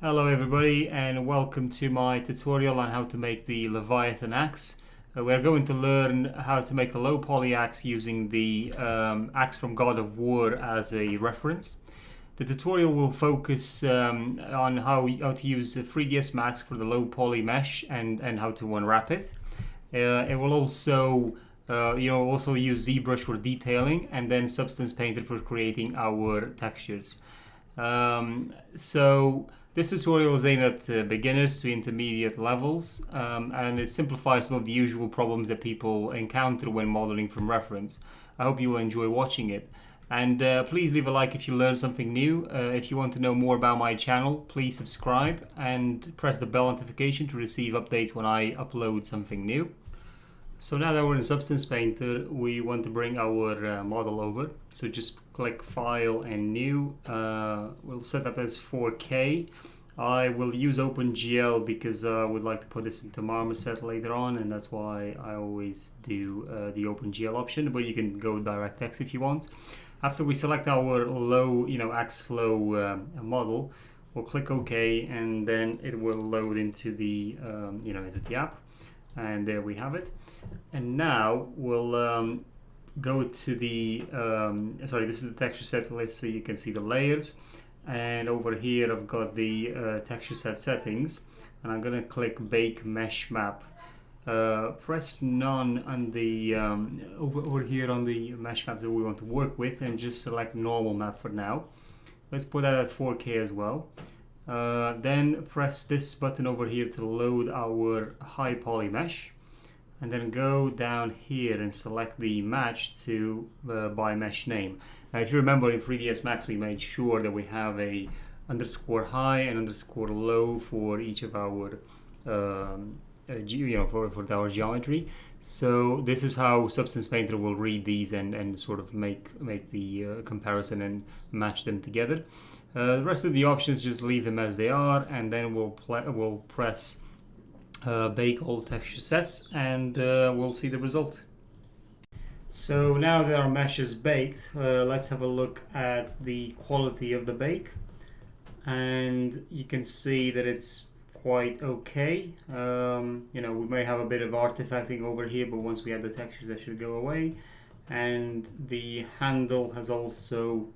Hello everybody and welcome to my tutorial on how to make the Leviathan axe. We're going to learn how to make a low poly axe using the axe from God of War as a reference. The tutorial will focus on how to use 3ds Max for the low poly mesh and how to unwrap it. It will also also use ZBrush for detailing and then Substance Painter for creating our textures. So this tutorial is aimed at beginners to intermediate levels, and it simplifies some of the usual problems that people encounter when modeling from reference. I hope you will enjoy watching it. And please leave a like if you learned something new. If you want to know more about my channel, please subscribe and press the bell notification to receive updates when I upload something new. So now that we're in Substance Painter, we want to bring our model over. So just click File and New. We'll set up as 4K. I will use OpenGL because I would like to put this into Marmoset later on, and that's why I always do the OpenGL option, but you can go DirectX if you want. After we select our low, axe low model, we'll click OK, and then it will load into the, into the app. And there we have it. And now we'll go to the, this is the texture set list so you can see the layers. And over here I've got the texture set settings. And I'm going to click Bake Mesh Map. Press none on the, over here on the mesh maps that we want to work with and just select normal map for now. Let's put that at 4K as well. Then press this button over here to load our high poly mesh, and then go down here and select the match to by mesh name. Now if you remember in 3ds Max we made sure that we have a underscore high and underscore low for each of our for our geometry. So this is how Substance Painter will read these and sort of make the comparison and match them together. The rest of the options just leave them as they are, and then we'll press bake all texture sets, and we'll see the result. So now that our mesh is baked, let's have a look at the quality of the bake, and you can see that it's quite okay. We may have a bit of artifacting over here, but once we add the textures that should go away. And the handle has also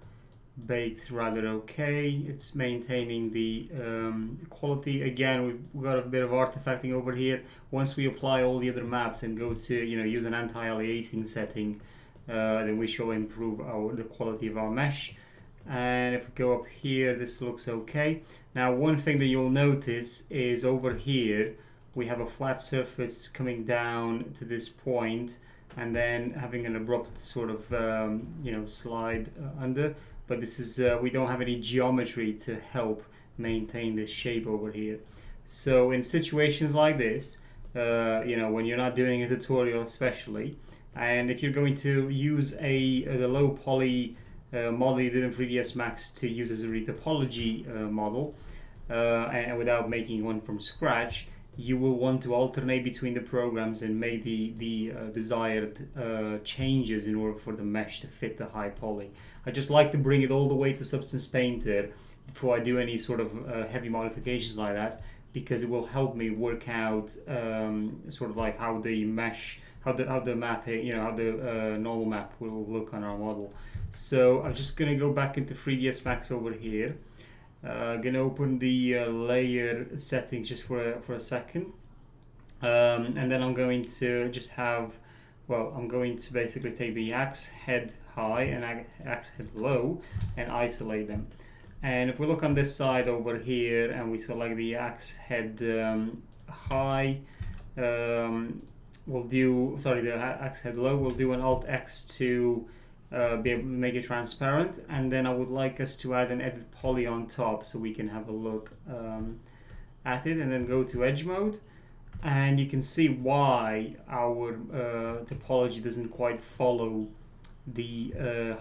baked rather okay. It's maintaining the quality. Again, we've got a bit of artifacting over here. Once we apply all the other maps and go to use an anti-aliasing setting, then we shall improve the quality of our mesh. And if we go up here, this looks okay. Now one thing that you'll notice is over here we have a flat surface coming down to this point and then having an abrupt sort of slide under. But this is we don't have any geometry to help maintain this shape over here. So in situations like this, when you're not doing a tutorial especially, and if you're going to use the low poly model you did in 3ds Max to use as a retopology model, and without making one from scratch, you will want to alternate between the programs and make the desired changes in order for the mesh to fit the high poly. I just like to bring it all the way to Substance Painter before I do any sort of heavy modifications like that, because it will help me work out sort of like how the mesh, how the map, how the normal map will look on our model. So I'm just going to go back into 3ds Max over here. Going to open the layer settings just for a second, and then I'm going to just I'm going to basically take the axe head high and axe head low and isolate them. And if we look on this side over here and we select the axe head high, the axe head low, we'll do an Alt X to be able to make it transparent, and then I would like us to add an edit poly on top so we can have a look at it, and then go to edge mode, and you can see why our topology doesn't quite follow the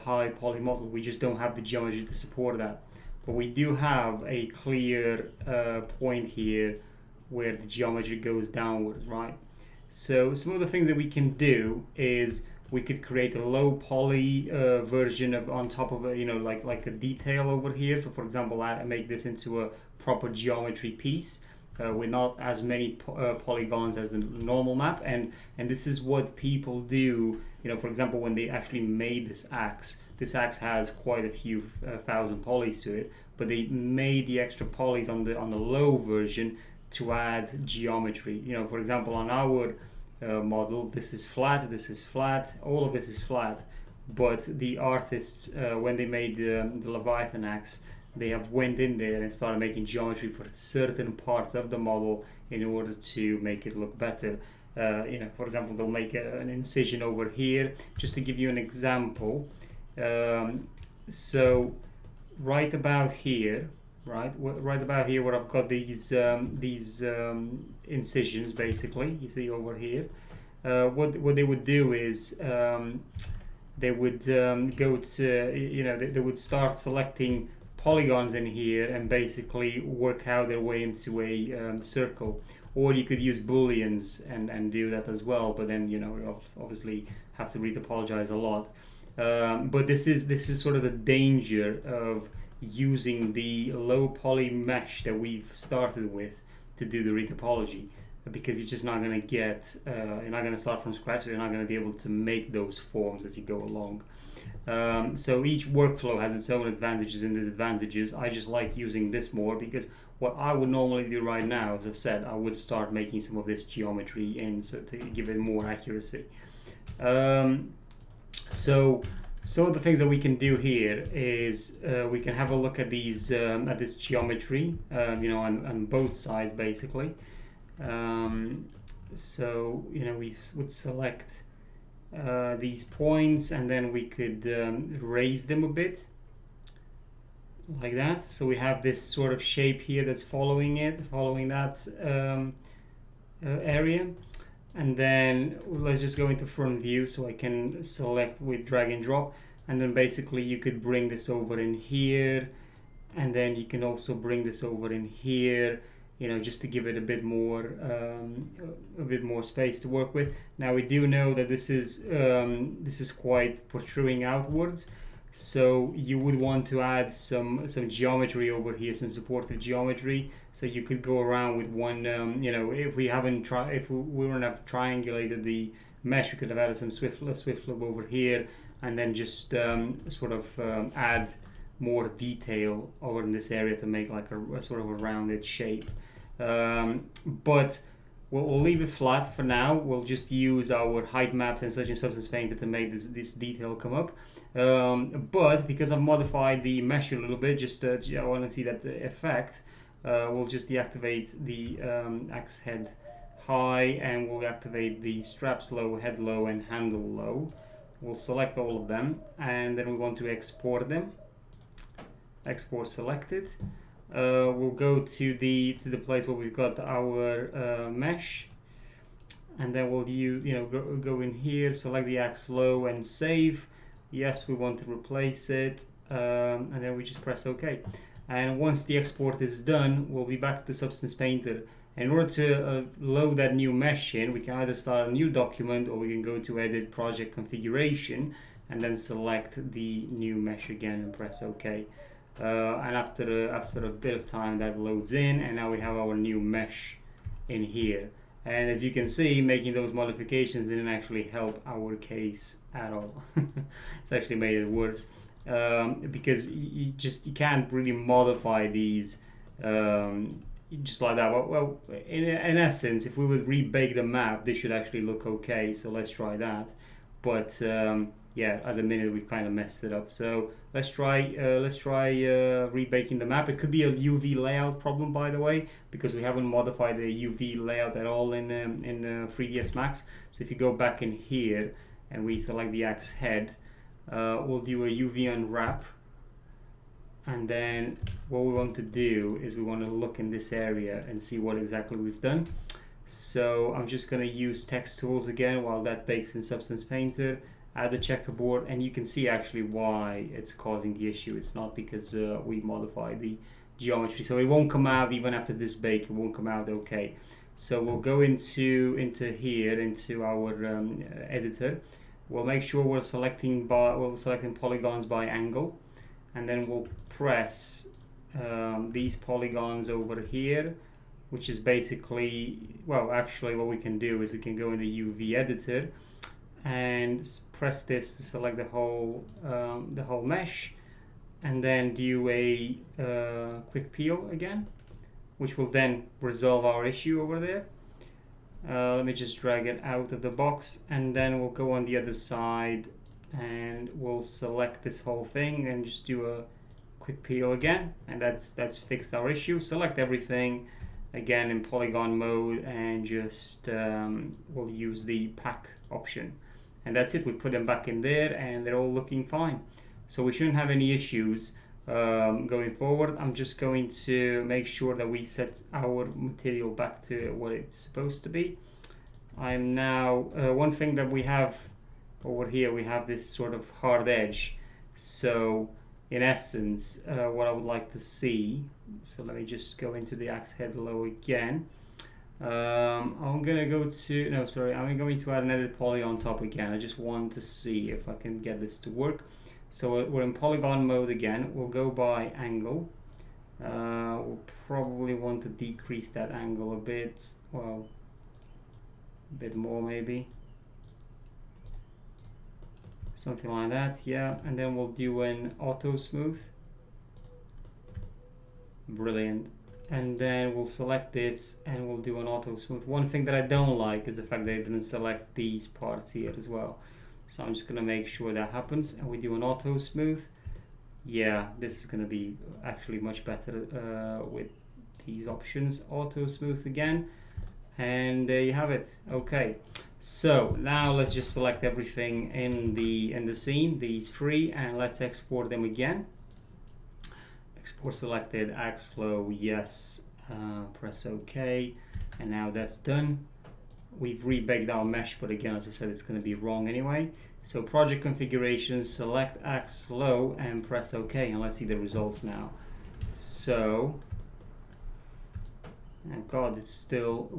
high poly model. We just don't have the geometry to support that, but we do have a clear point here where the geometry goes downwards, right? So some of the things that we can do is we could create a low poly version of on top of a, you know, like a detail over here. So for example, I make this into a proper geometry piece with not as many polygons as the normal map, and this is what people do. You know, for example, when they actually made this axe has quite a few thousand polys to it, but they made the extra polys on the low version to add geometry. You know, for example, on our model, this is flat, all of this is flat, but the artists, when they made the Leviathan axe, they have went in there and started making geometry for certain parts of the model in order to make it look better. You know, for example, they'll make an incision over here, just to give you an example. So right about here, right about here, where I've got these incisions, basically, you see over here. What they would do is they would go to, you know, they would start selecting polygons in here and basically work out their way into a circle. Or you could use booleans and do that as well, but then, you know, you obviously have to retopologize a lot. But this is sort of the danger of using the low poly mesh that we've started with to do the retopology, because you're just not going to get, you're not going to start from scratch, so you're not going to be able to make those forms as you go along. So each workflow has its own advantages and disadvantages. I just like using this more because what I would normally do right now, as I've said, I would start making some of this geometry in, so to give it more accuracy. So some of the things that we can do here is we can have a look at these at this geometry, you know, on both sides basically. So, you know, we would select these points, and then we could raise them a bit like that. So we have this sort of shape here that's following that area. And then let's just go into front view, so I can select with drag and drop, and then basically you could bring this over in here, and then you can also bring this over in here, you know, just to give it a bit more space to work with. Now we do know that this is quite protruding outwards, so you would want to add some geometry over here, some supportive geometry. So you could go around with one, you know, if we wouldn't have triangulated the mesh, we could have added some swift flip over here, and then just sort of add more detail over in this area to make like a sort of a rounded shape. But we'll leave it flat for now. We'll just use our height maps and such in Substance Painter to make this detail come up. But because I've modified the mesh a little bit, just I want to see that effect, we'll just deactivate the axe head high, and we'll activate the straps low, head low, and handle low. We'll select all of them, and then we want to export them. Export selected. We'll go to the place where we've got our mesh, and then we'll go in here, select the axe low, and save. Yes, we want to replace it, and then we just press OK. And once the export is done, we'll be back to Substance Painter. In order to load that new mesh in, we can either start a new document, or we can go to Edit, Project Configuration, and then select the new mesh again and press OK. And after a bit of time, that loads in, and now we have our new mesh in here. And as you can see, making those modifications didn't actually help our case at all. It's actually made it worse, because you can't really modify these just like that. Well, in essence, if we would rebake the map, this should actually look okay. So let's try that. But yeah, at the minute we've kind of messed it up. So let's try rebaking the map. It could be a UV layout problem, by the way, because we haven't modified the UV layout at all in 3ds Max. So if you go back in here and we select the axe head, we'll do a UV unwrap, and then what we want to do is we want to look in this area and see what exactly we've done. So I'm just going to use text tools again while that bakes in Substance Painter. Add the checkerboard, and you can see actually why it's causing the issue. It's not because we modified the geometry, so it won't come out even after this bake. It won't come out okay. So we'll go into here, into our editor. we'll make sure we're selecting polygons by angle, and then we'll press these polygons over here, which is basically, well, actually what we can do is we can go in the UV editor and press this to select the whole mesh, and then do a quick peel again, which will then resolve our issue over there. Let me just drag it out of the box, and then we'll go on the other side and we'll select this whole thing and just do a quick peel again, and that's fixed our issue. Select everything again in polygon mode and just we'll use the pack option, and that's it. We put them back in there and they're all looking fine, so we shouldn't have any issues going forward. I'm just going to make sure that we set our material back to what it's supposed to be. I'm now one thing that we have over here, we have this sort of hard edge, so in essence what I would like to see, so let me just go into the axe head low again. I'm gonna go to, no sorry, I'm going to add an edit poly on top again. I just want to see if I can get this to work. So we're in polygon mode again. We'll go by angle. We'll probably want to decrease that angle a bit, well, a bit more maybe, something like that, yeah. And then we'll do an auto smooth. Brilliant. And then we'll select this and we'll do an auto smooth. One thing that I don't like is the fact that I didn't select these parts here as well. So I'm just going to make sure that happens, and we do an auto smooth. Yeah, this is going to be actually much better with these options. Auto smooth again, and there you have it. Okay, so now let's just select everything in the scene, these three, and let's export them again. Export selected, axe flow, yes, press OK, and now that's done. We've rebaked our mesh, but again, as I said, it's going to be wrong anyway. So project configurations, select axe low and press OK, and let's see the results now. So, oh God, it's still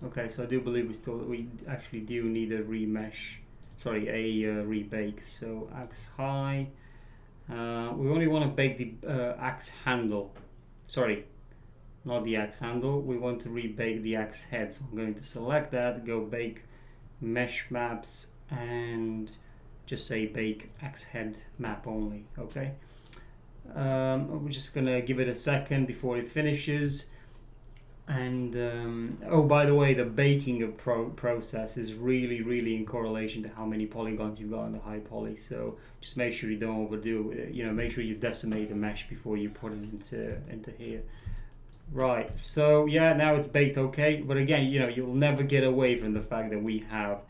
okay. So I do believe we actually do need a remesh, sorry, a rebake. So axe high. We only want to bake the axe handle. Sorry, not the axe handle. We want to rebake the axe head. So I'm going to select that, go bake mesh maps, and just say bake axe head map only. Okay. We're just gonna give it a second before it finishes. And oh, by the way, the baking of process is really in correlation to how many polygons you've got on the high poly. So just make sure you don't overdo it. You know, make sure you decimate the mesh before you put it into here. Right. So yeah, now it's baked okay. But again, you know, you'll never get away from the fact that we have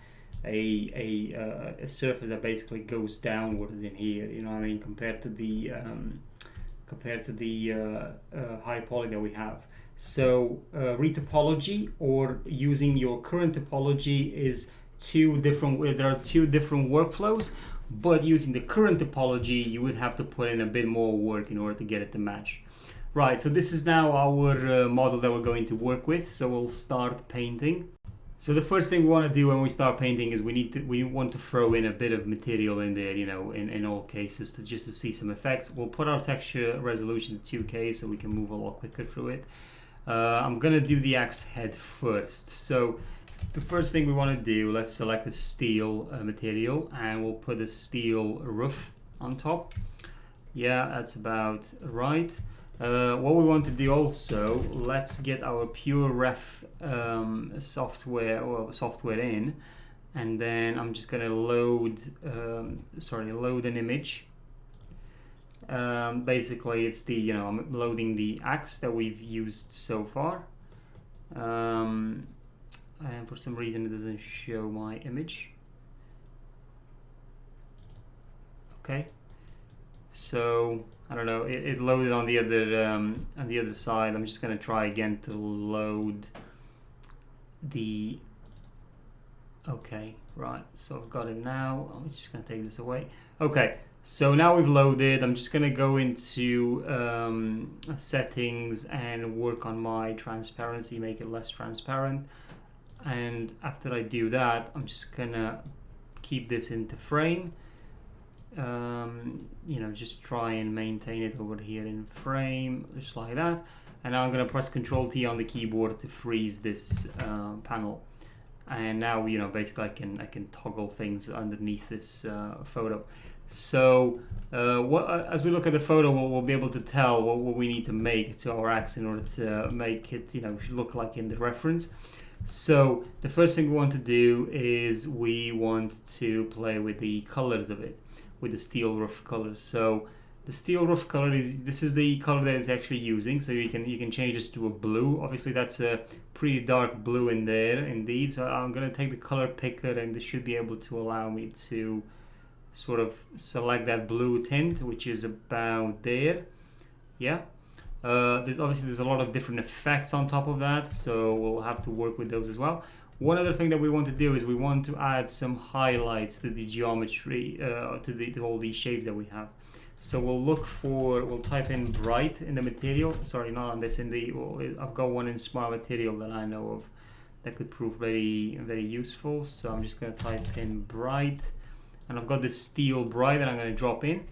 a surface that basically goes downwards in here. You know what I mean? Compared to the high poly that we have. So retopology or using your current topology is there are two different workflows, but using the current topology you would have to put in a bit more work in order to get it to match. Right, so this is now our model that we're going to work with, so we'll start painting. So the first thing we want to do when we start painting is we want to throw in a bit of material in there, you know, in all cases, just to see some effects. We'll put our texture resolution to 2K so we can move a lot quicker through it. I'm gonna do the axe head first. So the first thing we want to do, let's select a steel material, and we'll put a steel roof on top. Yeah, that's about right. What we want to do also, let's get our pure ref software in, and then I'm just gonna load an image. Basically it's the, I'm loading the axe that we've used so far, and for some reason it doesn't show my image. Okay, so I don't know, it loaded on the other side. I'm just gonna try again to load the, okay, right, so I've got it now. I'm just gonna take this away. Okay, so now we've loaded. I'm just gonna go into settings and work on my transparency, make it less transparent. And after I do that, I'm just gonna keep this into frame. You know, just try and maintain it over here in frame, just like that. And now I'm going to press Ctrl T on the keyboard to freeze this panel. And now, you know, basically I can toggle things underneath this photo. So as we look at the photo, we'll be able to tell what we need to make to our axe in order to make it, you know, look like in the reference. So the first thing we want to do is we want to play with the colors of it, with the steel rough colors. So the steel rough color this is the color that it's actually using. So you can change this to a blue. Obviously that's a pretty dark blue in there indeed. So I'm going to take the color picker, and this should be able to allow me to sort of select that blue tint, which is about there. Yeah. There's a lot of different effects on top of that, so we'll have to work with those as well. One other thing that we want to do is we want to add some highlights to the geometry, to all these shapes that we have. So we'll type in bright in the material. Sorry, not on this. I've got one in smart material that I know of that could prove very, very useful. So I'm just going to type in bright, and I've got this steel bright that I'm going to drop in.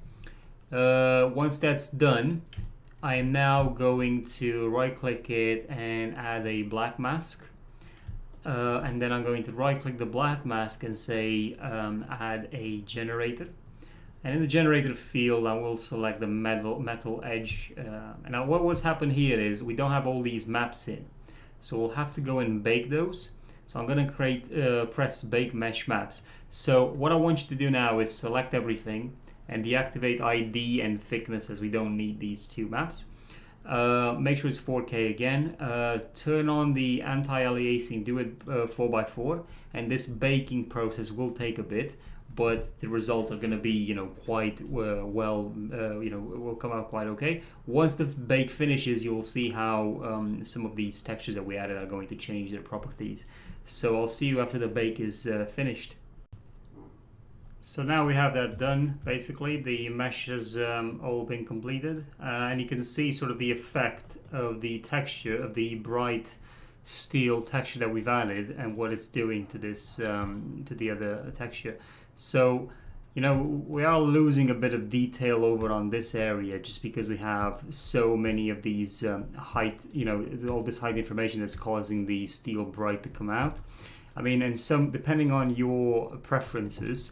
Once that's done, I am now going to right click it and add a black mask. And then I'm going to right click the black mask and say add a generator. And in the generator field, I will select the metal edge. And now what's happened here is we don't have all these maps in. So we'll have to go and bake those. So I'm going to press bake mesh maps. So what I want you to do now is select everything and deactivate ID and thickness, as we don't need these two maps. Make sure it's 4K again. Turn on the anti-aliasing, do it 4x4, and this baking process will take a bit, but the results are going to be, you know, quite well, you know, it will come out quite okay. Once the bake finishes, you'll see how some of these textures that we added are going to change their properties. So I'll see you after the bake is finished. So now we have that done. Basically the mesh has all been completed, and you can see sort of the effect of the texture of the bright steel texture that we've added and what it's doing to this to the other texture. So, you know, we are losing a bit of detail over on this area just because we have so many of these height, you know, all this height information that's causing the steel bright to come out. I mean, and some, depending on your preferences,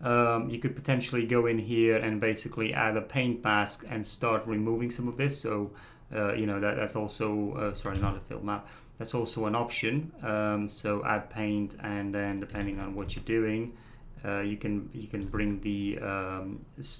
you could potentially go in here and basically add a paint mask and start removing some of this. So, you know, that's also, sorry, not a fill map. That's also an option. So add paint, and then depending on what you're doing, you can bring the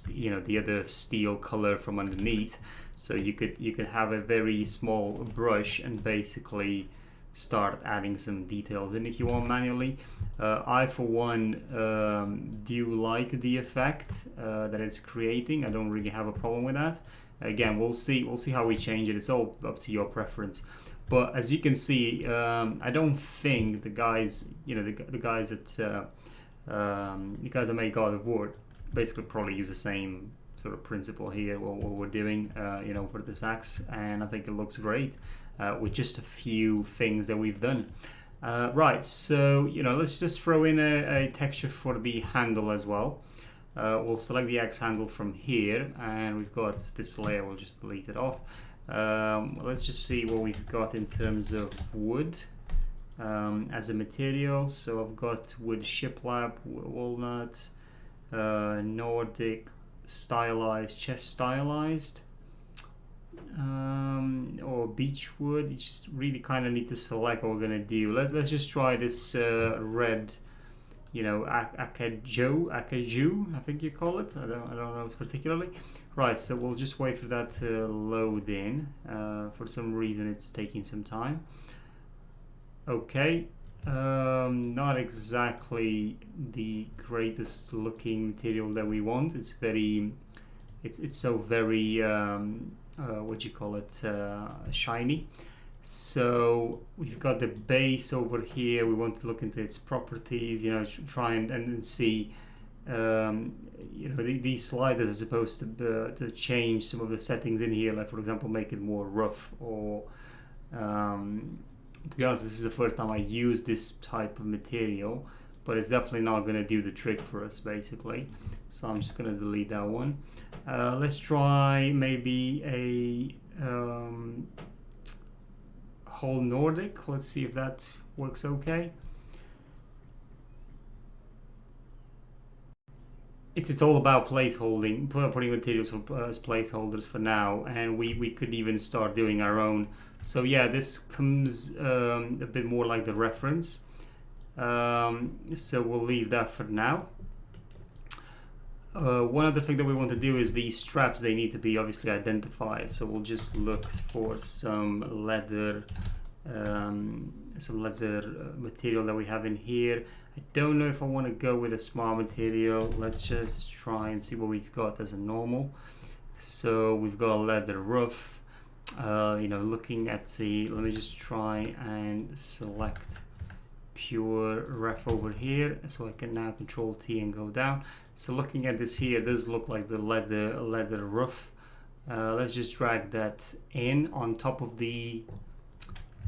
you know, the other steel color from underneath. So you could have a very small brush and basically start adding some details in if you want manually. I for one do like the effect that it's creating. I don't really have a problem with that. Again, we'll see how we change it. It's all up to your preference. But as you can see, I don't think the guys, you know, the guys that make God of War basically probably use the same sort of principle here, what we're doing, you know, for this axe, and I think it looks great with just a few things that we've done. Right, so, you know, let's just throw in a texture for the handle as well. We'll select the axe handle from here, and we've got this layer. We'll just delete it off. Let's just see what we've got in terms of wood as a material. So I've got wood shiplap, walnut, Nordic stylized, chest stylized, or beech wood. You just really kind of need to select what we're gonna do. Let's just try this red, you know, acajou, I think you call it. I don't know particularly. Right, so we'll just wait for that to load in. For some reason it's taking some time. Okay, not exactly the greatest looking material that we want. It's very, it's so very what do you call it, shiny. So we've got the base over here. We want to look into its properties, you know, try and see, you know, these sliders are supposed to change some of the settings in here, like for example make it more rough, or to be honest, this is the first time I use this type of material, but it's definitely not going to do the trick for us basically. So I'm just going to delete that one. Let's try maybe a whole Nordic. Let's see if that works okay. It's all about placeholding, putting materials as placeholders for now, and we could even start doing our own. So yeah, this comes a bit more like the reference. So we'll leave that for now. One other thing that we want to do is these straps, they need to be obviously identified. So we'll just look for some leather material that we have in here. I don't know if I want to go with a smart material. Let's just try and see what we've got as a normal. So we've got a leather rough. Looking at the, let me just try and select pure ref over here, so I can now Control T and go down. So looking at this here, it does look like the leather rough. Let's just drag that in on top of the,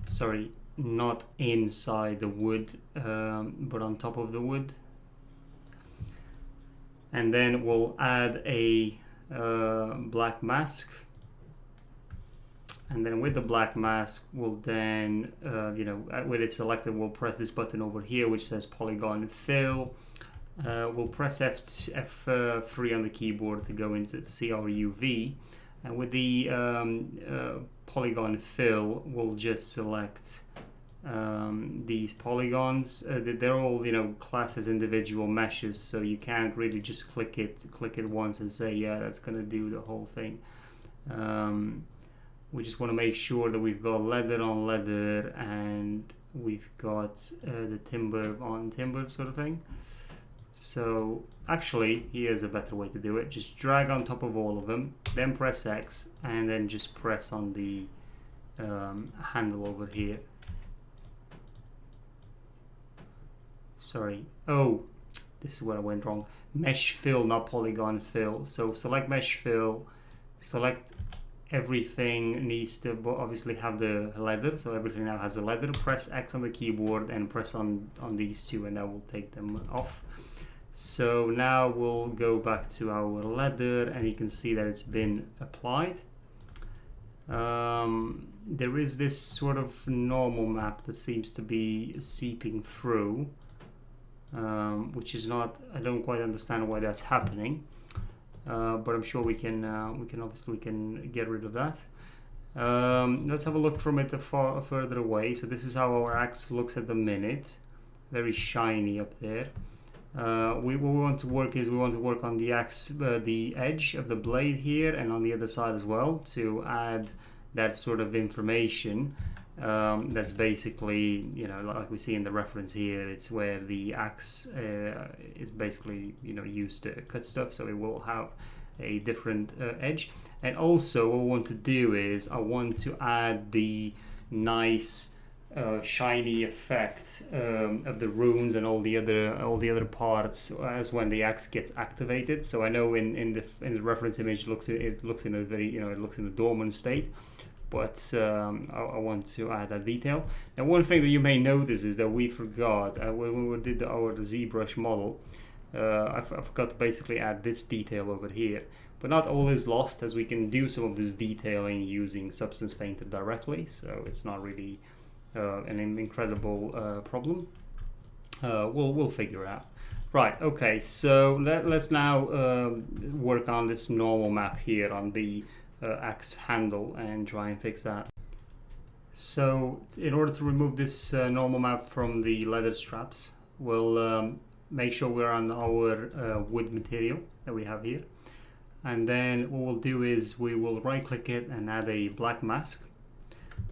sorry, not inside the wood, but on top of the wood. And then we'll add a black mask. And then with the black mask, we'll then, with it selected, we'll press this button over here, which says Polygon Fill. We'll press F3 on the keyboard to go into to see our UV. And with the Polygon Fill, we'll just select these polygons. They're all classed as individual meshes, so you can't really just click it once and say, yeah, that's gonna do the whole thing. We just want to make sure that we've got leather on leather and we've got the timber on timber sort of thing. So actually, here's a better way to do it. Just drag on top of all of them, then press X, and then just press on the handle over here. Sorry. Oh, this is where I went wrong. Mesh fill, not polygon fill. So select mesh fill, select everything needs to obviously have the leather, so everything now has the leather. Press X on the keyboard and press on these two, and that will take them off. So now we'll go back to our leather, and you can see that it's been applied. There is this sort of normal map that seems to be seeping through, which is not, I don't quite understand why that's happening. But I'm sure we can get rid of that. Let's have a look from it further away. So this is how our axe looks at the minute, very shiny up there. What we want to work is we want to work on the axe, the edge of the blade here, and on the other side as well, to add that sort of information. That's basically, like we see in the reference here, it's where the axe is basically, used to cut stuff, so it will have a different edge. And also what I want to do is I want to add the nice shiny effect of the runes and all the other parts as when the axe gets activated. So I know in the reference image it looks in a very, it looks in a dormant state. But I want to add that detail. Now, one thing that you may notice is that we forgot when we did our ZBrush model, I forgot to basically add this detail over here. But not all is lost, as we can do some of this detailing using Substance Painter directly, so it's not really an incredible problem. We'll figure out. Right, okay, so let's now work on this normal map here on the axe handle and try and fix that. So in order to remove this normal map from the leather straps, we'll make sure we're on our wood material that we have here, and then what we'll do is we will right click it and add a black mask,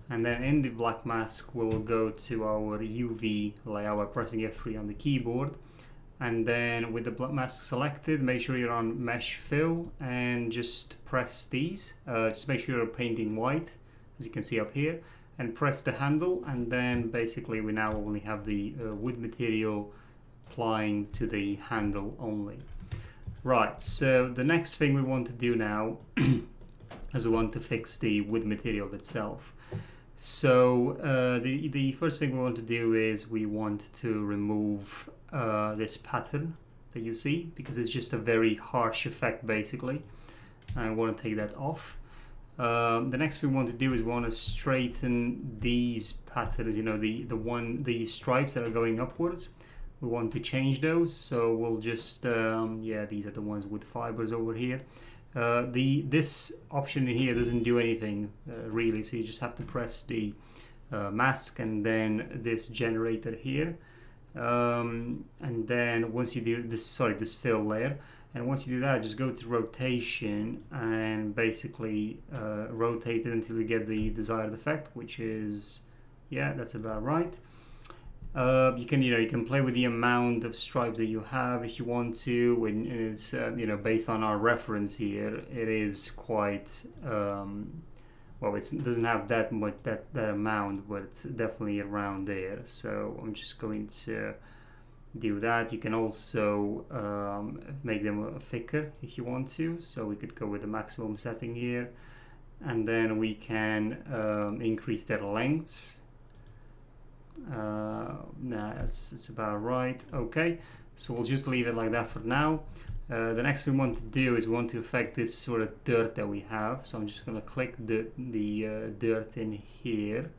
and then in the black mask we'll go to our UV layout by pressing F3 on the keyboard. And then with the black mask selected, make sure you're on mesh fill and just press these. Just make sure you're painting white, as you can see up here, and press the handle. And then basically we now only have the wood material applying to the handle only. Right, so the next thing we want to do now is we want to fix the wood material itself. So the first thing we want to do is we want to remove this pattern that you see, because it's just a very harsh effect basically. I want to take that off. The next thing we want to do is we want to straighten these patterns, you know, the stripes that are going upwards. We want to change those, so we'll just yeah, these are the ones with fibers over here. This option here doesn't do anything really, so you just have to press the mask and then this generator here, and then once you do this, this fill layer, and once you do that, just go to rotation and basically rotate it until you get the desired effect, which is, yeah, that's about right. You can play with the amount of stripes that you have if you want to, and it's based on our reference here, it is quite well, it doesn't have that much that amount, but it's definitely around there. So I'm just going to do that. You can also make them thicker if you want to, so we could go with the maximum setting here, and then we can increase their lengths. It's about right. Okay, so we'll just leave it like that for now. The next thing we want to do is we want to affect this sort of dirt that we have, so I'm just going to click the dirt in here.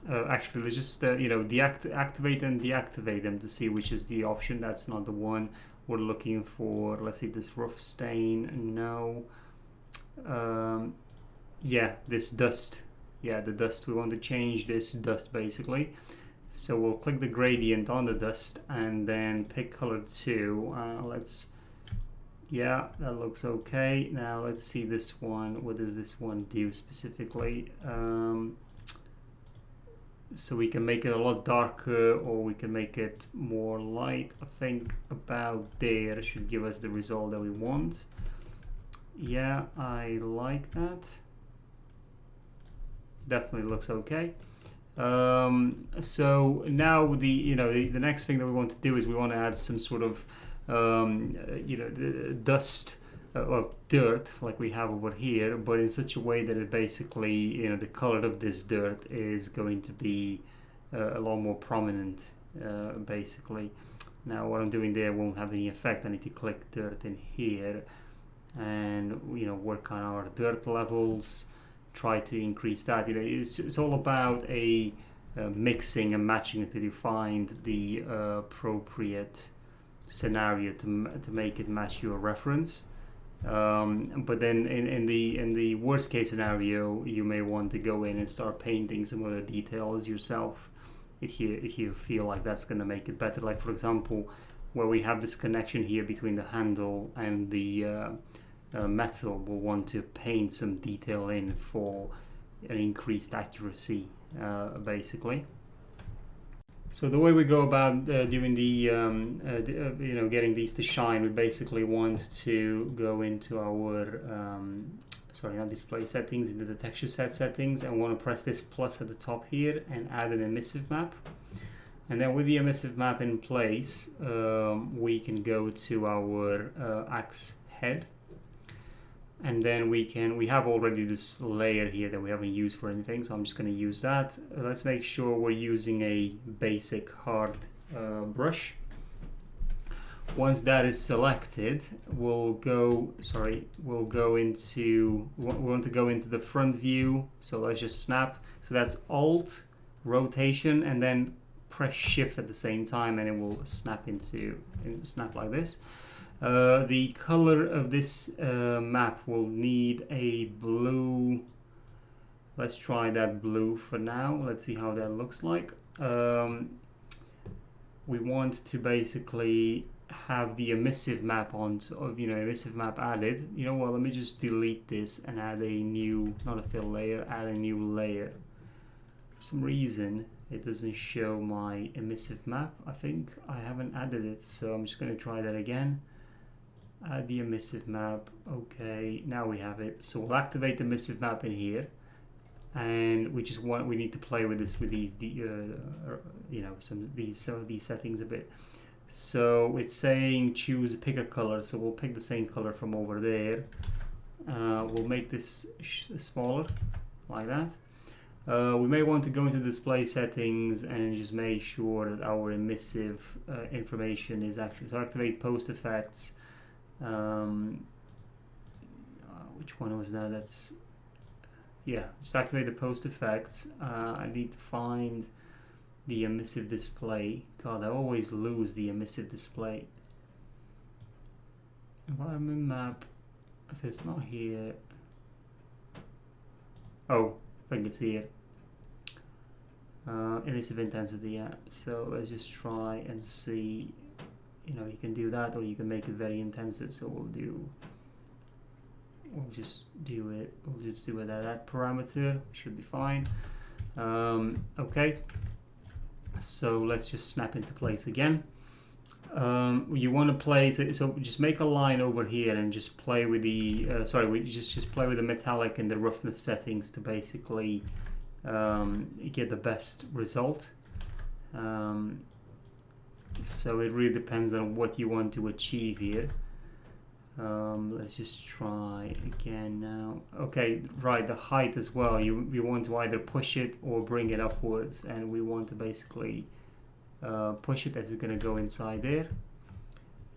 Actually, let's just activate and deactivate them to see which is the option. That's not the one we're looking for. Let's see, this rough stain. No. Yeah, this dust. Yeah, the dust. We want to change this dust basically. So we'll click the gradient on the dust and then pick color 2. Yeah, that looks okay. Now let's see this one. What does this one do specifically? So we can make it a lot darker, or we can make it more light. I think about there should give us the result that we want. Yeah, I like that. Definitely looks okay. So now the next thing that we want to do is we want to add some sort of the dust or dirt like we have over here, but in such a way that it basically, the color of this dirt is going to be a lot more prominent basically. Now what I'm doing there won't have any effect. I need to click dirt in here and work on our dirt levels, try to increase that. It's all about a mixing and matching until you find the appropriate scenario to make it match your reference. But then in the worst case scenario, you may want to go in and start painting some of the details yourself if you feel like that's going to make it better. Like for example, where we have this connection here between the handle and the metal, we'll want to paint some detail in for an increased accuracy basically. So the way we go about doing the getting these to shine, we basically want to go into our not display settings, into the texture set settings, and want to press this plus at the top here and add an emissive map. And then with the emissive map in place, we can go to our axe head, and then we have already this layer here that we haven't used for anything, so I'm just going to use that. Let's make sure we're using a basic hard brush. Once that is selected, we want to go into the front view. So let's just snap. So that's Alt, rotation, and then press Shift at the same time, and it will snap snap like this. The color of this map will need a blue. Let's try that blue for now. Let's see how that looks like. We want to basically have the emissive map emissive map added. You know what, let me just delete this and add a new, not a fill layer, add a new layer. For some reason it doesn't show my emissive map. I think I haven't added it, so I'm just going to try that again. Add the emissive map. Okay, now we have it. So we'll activate the emissive map in here, and we need to play with this, with these some of these settings a bit. So it's saying pick a color, so we'll pick the same color from over there. We'll make this smaller like that. We may want to go into display settings and just make sure that our emissive information is actually, so activate post effects. Which one was that? That's, yeah, just activate the post effects. I need to find the emissive display. God, I always lose the emissive display. Environment map. So it's not here. Oh, I think it's here. Emissive intensity, yeah. So let's just try and see. You know, you can do that, or you can make it very intensive. So we'll just do it. We'll just do it at that parameter. Should be fine. Okay. So let's just snap into place again. You want to play, so just make a line over here and just play with the just play with the metallic and the roughness settings to basically get the best result. So it really depends on what you want to achieve here. Let's just try again now. Okay, right, the height as well. You want to either push it or bring it upwards, and we want to basically push it as it's going to go inside there.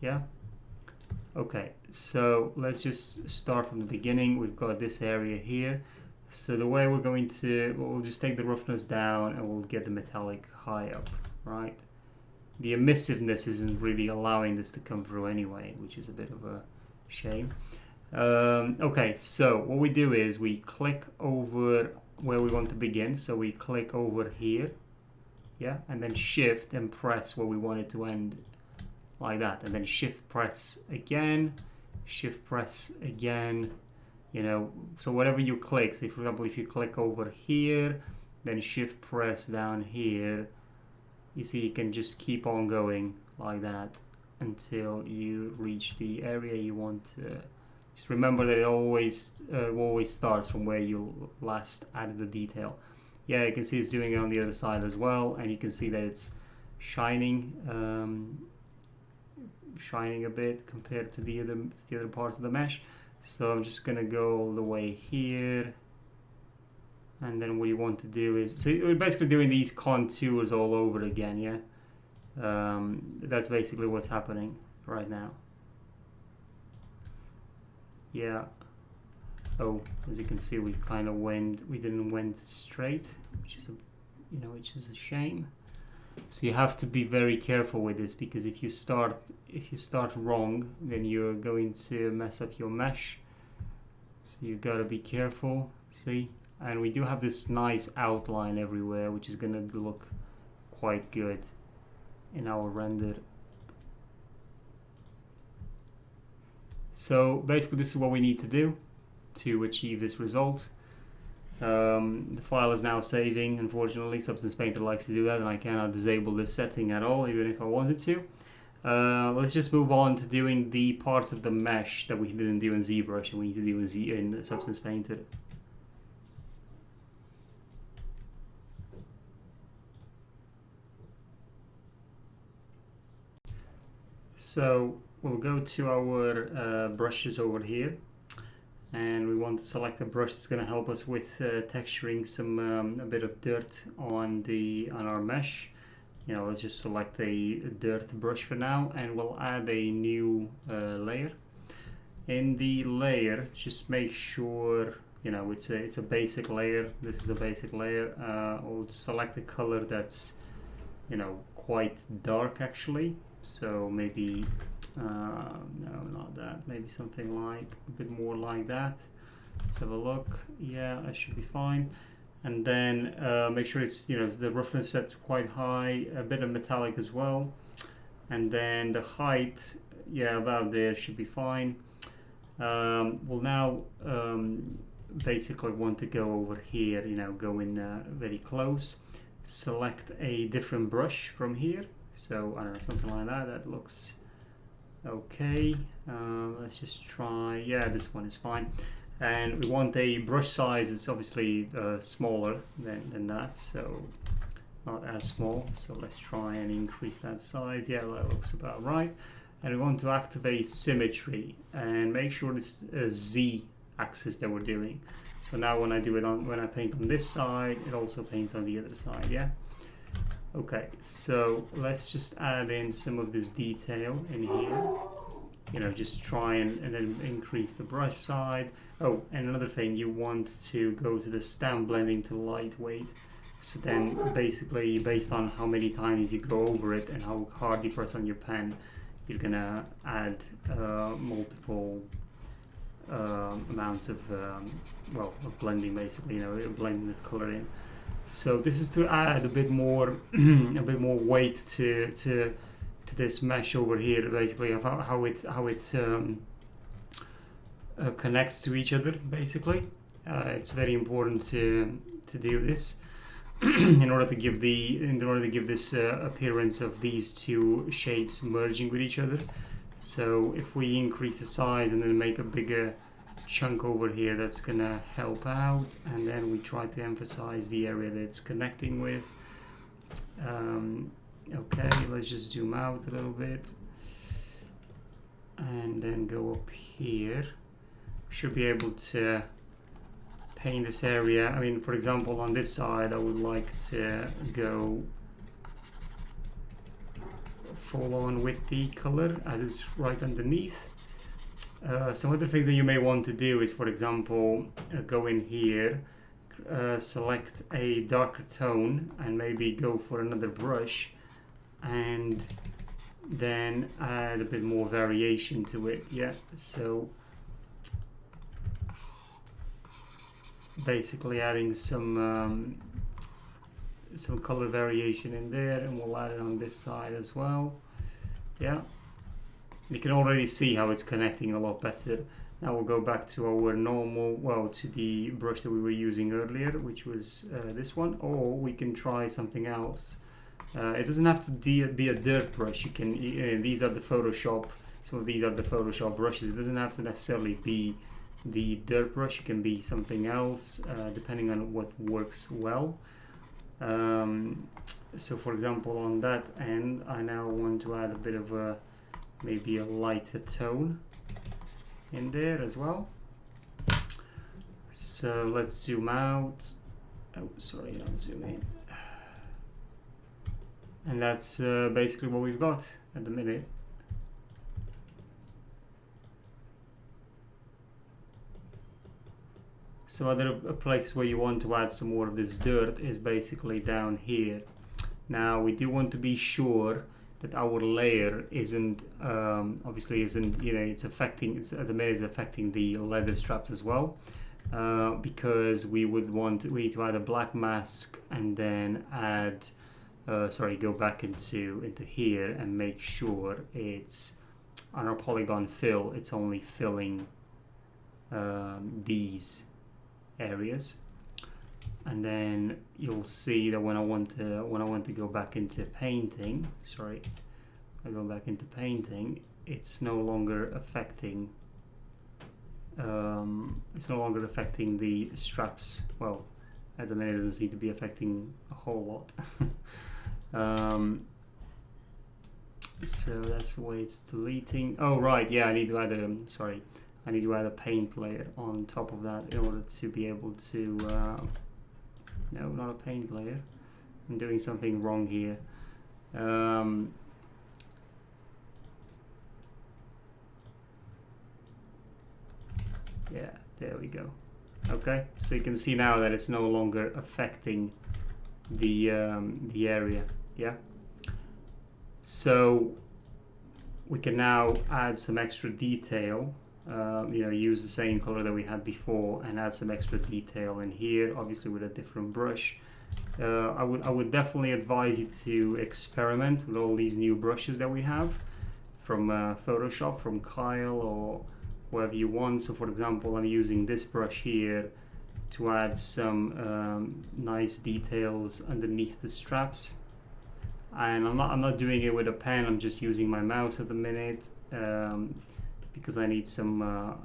Yeah. Okay, so let's just start from the beginning. We've got this area here. So the way we're going to, we'll just take the roughness down and we'll get the metallic high up, right? The emissiveness isn't really allowing this to come through anyway, which is a bit of a shame. Okay, so what we do is we click over where we want to begin. So we click over here, yeah, and then shift and press where we want it to end, like that, and then shift press again, shift press again, you know, so whatever you click. So for example, if you click over here, then shift press down here, you see you can just keep on going like that until you reach the area you want to. Just remember that it always starts from where you last added the detail. Yeah, you can see it's doing it on the other side as well, and you can see that it's shining a bit compared to the other parts of the mesh. So I'm just gonna go all the way here, and then what you want to do is, so we're basically doing these contours all over again, yeah. That's basically what's happening right now. Yeah. Oh, as you can see, we didn't went straight, which is a shame. So you have to be very careful with this, because if you start wrong, then you're going to mess up your mesh. So you gotta be careful. See, and we do have this nice outline everywhere, which is gonna look quite good in our render. So basically, this is what we need to do to achieve this result. The file is now saving. Unfortunately, Substance Painter likes to do that, and I cannot disable this setting at all, even if I wanted to. Let's just move on to doing the parts of the mesh that we didn't do in ZBrush and we need to do in Substance Painter. So we'll go to our brushes over here, and we want to select a brush that's going to help us with texturing some a bit of dirt on our mesh. You know, let's just select a dirt brush for now, and we'll add a new layer. In the layer, just make sure, you know, it's a basic layer. This is a basic layer. We'll select a color that's, you know, quite dark actually. So maybe no, not that. Maybe something like a bit more like that. Let's have a look. Yeah, that should be fine. And then make sure it's, you know, the roughness set quite high, a bit of metallic as well. And then the height, yeah, about there should be fine. We'll now basically want to go over here, you know, go in very close. Select a different brush from here. So I don't know, something like that. That looks okay. Let's just try. Yeah, this one is fine. And we want a brush size that's obviously smaller than that, so not as small. So let's try and increase that size. Yeah, that looks about right. And we want to activate Symmetry and make sure this Z axis that we're doing. So now when I paint on this side, it also paints on the other side, yeah? Okay, so let's just add in some of this detail in here. You know, just try and then increase the brush side. Oh, and another thing, you want to go to the stamp blending to lightweight. So then basically, based on how many times you go over it and how hard you press on your pen, you're gonna add multiple amounts of, of blending, basically, you know, blending the color in. So this is to add a bit more, a bit more weight to this mesh over here, basically, of how it connects to each other. Basically, it's very important to do this in order to give this appearance of these two shapes merging with each other. So if we increase the size and then make a bigger chunk over here, that's gonna help out. And then we try to emphasize the area that it's connecting with. Okay, let's just zoom out a little bit and then go up here. We should be able to paint this area. I mean, for example, on this side, I would like to go full on with the color as it's right underneath. Some other things that you may want to do is, for example, go in here, select a darker tone and maybe go for another brush and then add a bit more variation to it. Yeah, so basically adding some color variation in there, and we'll add it on this side as well. Yeah, you can already see how it's connecting a lot better. Now we'll go back to our normal, to the brush that we were using earlier, which was this one, or we can try something else. It doesn't have to be a dirt brush. You can, these are the Photoshop, some of these are the Photoshop brushes. It doesn't have to necessarily be the dirt brush. It can be something else, depending on what works well. So for example, on that end, I now want to add a bit of maybe a lighter tone in there as well. So let's zoom out. Oh, sorry, not zoom in. And that's basically what we've got at the minute. Some other places where you want to add some more of this dirt is basically down here. Now we do want to be sure that our layer isn't, obviously isn't, you know, it's affecting, at the minute it's affecting the leather straps as well. Because we need to add a black mask and then add, go back into here and make sure it's on our polygon fill, it's only filling these areas. And then you'll see that when I want to go back into painting, it's no longer affecting the straps. Well, at the minute it doesn't seem to be affecting a whole lot. So that's the way it's deleting. Oh right, yeah, I need to add a paint layer on top of that in order to be able to no, not a paint layer. I'm doing something wrong here. Yeah, there we go. Okay, so you can see now that it's no longer affecting the area. Yeah. So we can now add some extra detail. Use the same color that we had before and add some extra detail in here, obviously with a different brush. I would definitely advise you to experiment with all these new brushes that we have from Photoshop, from Kyle or wherever you want. So for example, I'm using this brush here to add some nice details underneath the straps, and I'm not doing it with a pen. I'm just using my mouse at the minute. Because I need some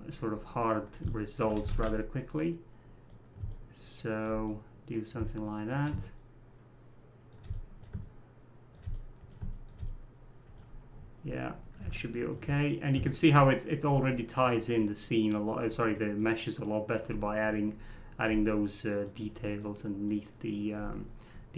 sort of hard results rather quickly. So do something like that. Yeah, It should be okay, and you can see how it already ties in the scene a lot. Sorry, the meshes a lot better by adding those details underneath the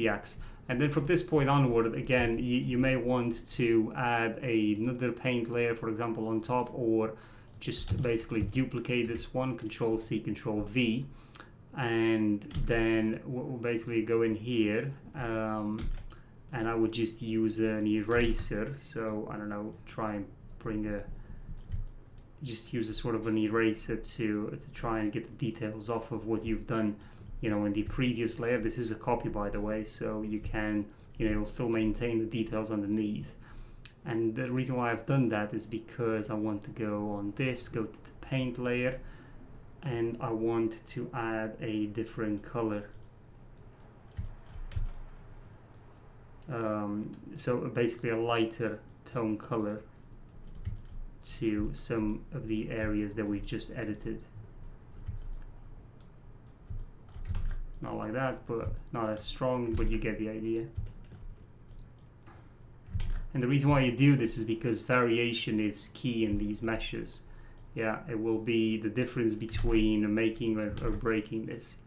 axe. And then from this point onward, again, you may want to add another paint layer, for example, on top, or just basically duplicate this one, Control C, Control V, and then we'll basically go in here, and I would just use an eraser. So I don't know, try and bring just use a sort of an eraser to try and get the details off of what you've done, you know, in the previous layer. This is a copy, by the way, so you can, you know, you'll still maintain the details underneath. And the reason why I've done that is because I want to go on this, go to the paint layer, and I want to add a different color. So basically a lighter tone color to some of the areas that we've just edited. Not like that, but not as strong, but you get the idea. And the reason why you do this is because variation is key in these meshes. Yeah, it will be the difference between making or breaking this.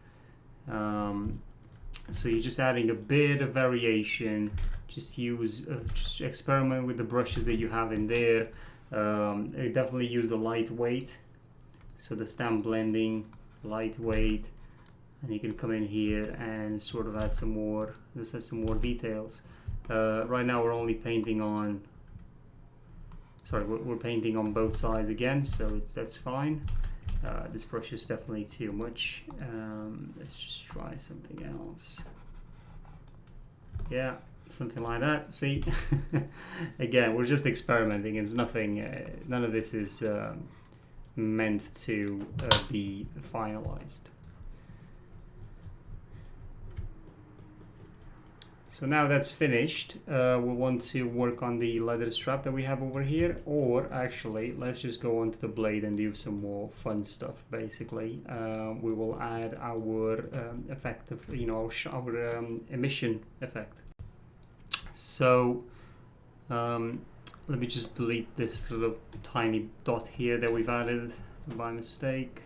So you're just adding a bit of variation. Just just experiment with the brushes that you have in there. I definitely use the lightweight. So the stamp blending, lightweight, and you can come in here and sort of add some more. This has some more details. Right now we're only painting on. Sorry, we're painting on both sides again, so that's fine. This brush is definitely too much. Let's just try something else. Yeah, something like that. See, again, we're just experimenting. It's nothing. None of this is meant to be finalized. So now that's finished, we'll want to work on the leather strap that we have over here, or actually let's just go onto the blade and do some more fun stuff. Basically, we will add our effect of, you know, our emission effect. So let me just delete this little tiny dot here that we've added by mistake.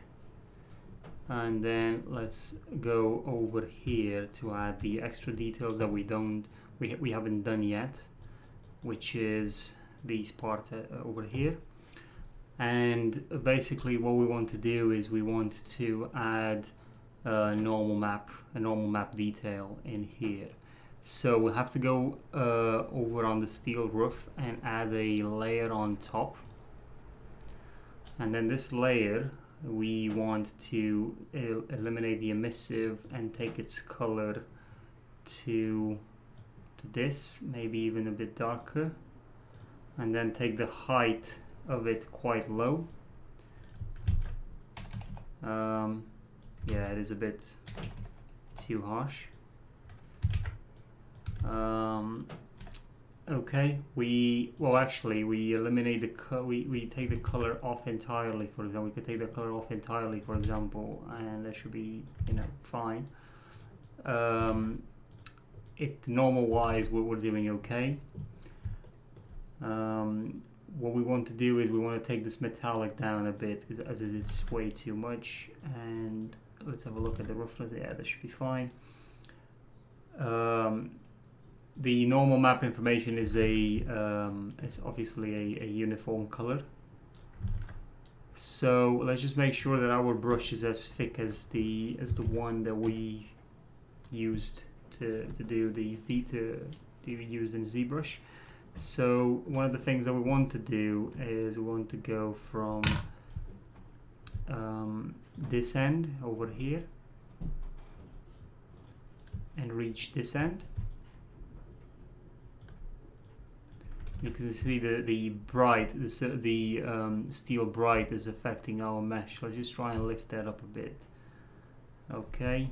And then let's go over here to add the extra details that we haven't done yet, which is these parts over here. And basically what we want to do is we want to add a normal map detail in here. So we'll have to go over on the steel roof and add a layer on top. And then this layer, we want to eliminate the emissive and take its color to this, maybe even a bit darker, and then take the height of it quite low. Yeah, it is a bit too harsh. Okay, we eliminate the we take the color off entirely. For example, we could take the color off entirely, for example, and that should be, you know, fine. Normal wise, we're doing okay. What we want to do is we want to take this metallic down a bit, as it is way too much. And let's have a look at the roughness. Yeah, that should be fine. The normal map information is it's obviously a uniform color. So let's just make sure that our brush is as thick as the one that we used to do these use in ZBrush. So one of the things that we want to do is we want to go from this end over here and reach this end. Because you see the steel bright is affecting our mesh. Let's just try and lift that up a bit. Okay,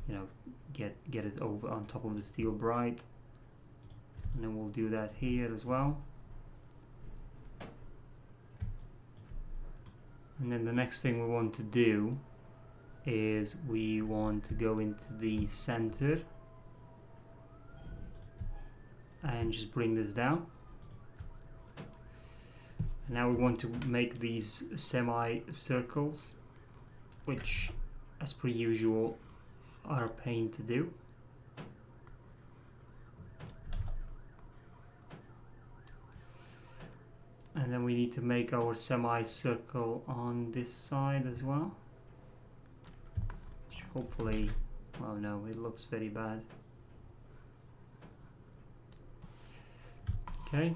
you know, get it over on top of the steel bright, and then we'll do that here as well. And then the next thing we want to do is we want to go into the center and just bring this down. And now we want to make these semi-circles, which, as per usual, are a pain to do. And then we need to make our semicircle on this side as well. Which hopefully, well, no, it looks very bad. Okay.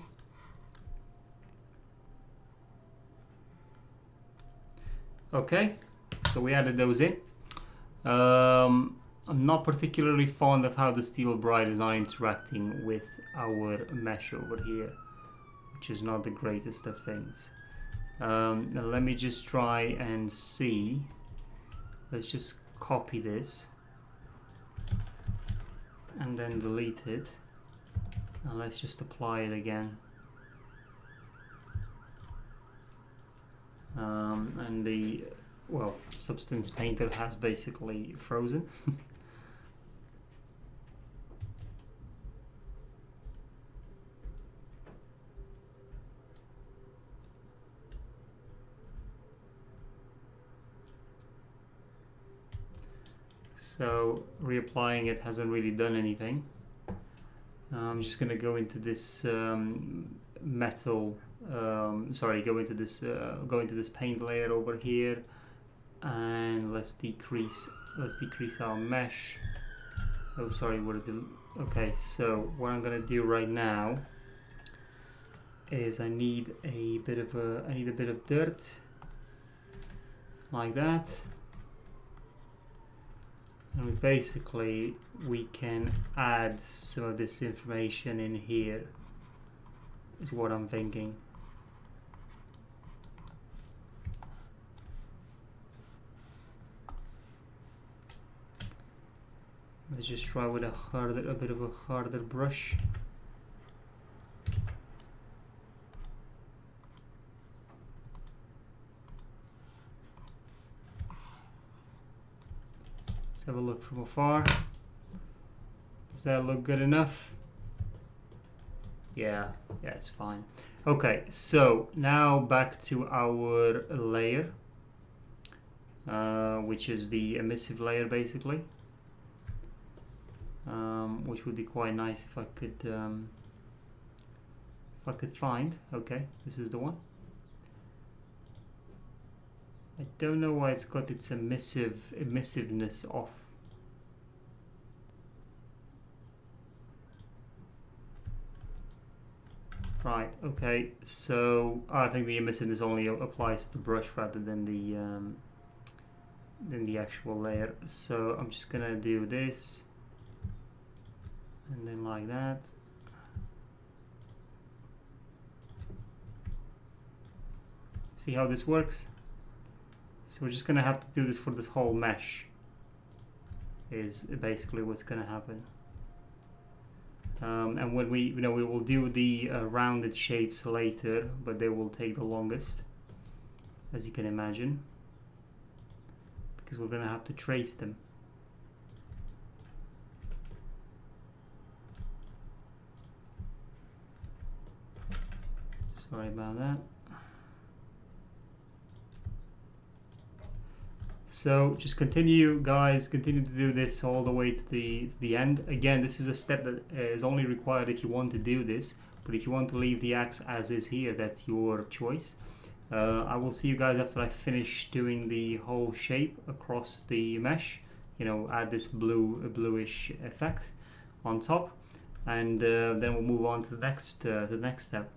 Okay, so we added those in. I'm not particularly fond of how the steel bright is not interacting with our mesh over here, which is not the greatest of things. Now let me just try and see. Let's just copy this and then delete it, and let's just apply it again. And the, well, Substance Painter has basically frozen. So reapplying it hasn't really done anything. I'm just going to go into this metal. Sorry, go into this paint layer over here, and let's decrease our mesh. Oh, sorry, okay, so what I'm gonna do right now is I need a bit of dirt like that, and we can add some of this information in here, is what I'm thinking. Let's just try with a bit of a harder brush. Let's have a look from afar. Does that look good enough? Yeah, it's fine. Okay, so now back to our layer, which is the emissive layer, basically. Which would be quite nice if I could find. Okay, this is the one. I don't know why it's got its emissiveness off. Right, okay, so I think the emissiveness only applies to the brush rather than the actual layer. So I'm just gonna do this, and then like that. See how this works? So we're just gonna have to do this for this whole mesh, is basically what's gonna happen. And when we will do the rounded shapes later, but they will take the longest, as you can imagine, because we're gonna have to trace them. Sorry about that. So just continue, guys, continue to do this all the way to the end. Again, this is a step that is only required if you want to do this, but if you want to leave the axe as is here, that's your choice. I will see you guys after I finish doing the whole shape across the mesh. You know, add this bluish effect on top, and then we'll move on to the next step.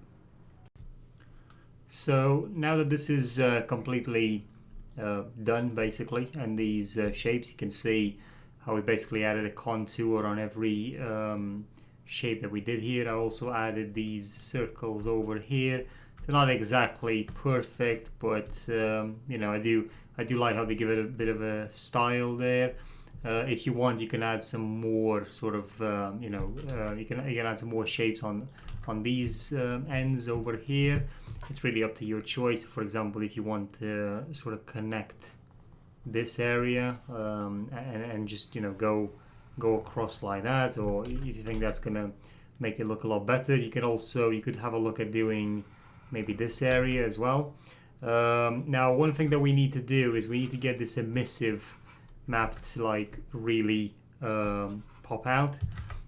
So now that this is completely done, basically, and these shapes, you can see how we basically added a contour on every shape that we did here. I also added these circles over here. They're not exactly perfect, but you know, I do like how they give it a bit of a style there. If you want, you can add some more sort of you can add some more shapes on these ends over here. It's really up to your choice. For example, if you want to sort of connect this area and just, you know, go across like that, or if you think that's gonna make it look a lot better, you could have a look at doing maybe this area as well. Now, one thing that we need to do is we need to get this emissive map to like really pop out.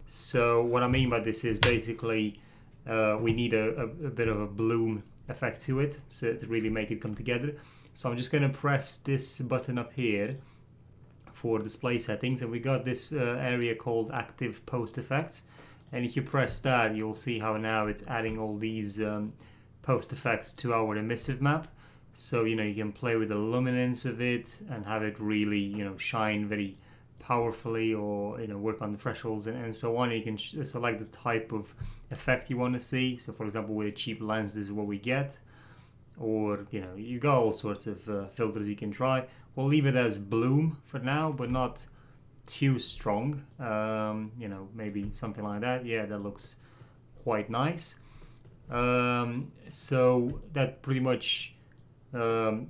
So what I mean by this is basically we need a bit of a bloom effect to it, so to really make it come together. So I'm just going to press this button up here for display settings, and we got this area called active post effects, and if you press that, you'll see how now it's adding all these post effects to our emissive map. So you can play with the luminance of it and have it really shine very powerfully, or work on the thresholds and so on. You can select the type of effect you want to see. So for example, with a cheap lens, this is what we get, or you got all sorts of filters you can try. We'll leave it as bloom for now, but not too strong. Maybe something like that. Yeah, that looks quite nice. So that pretty much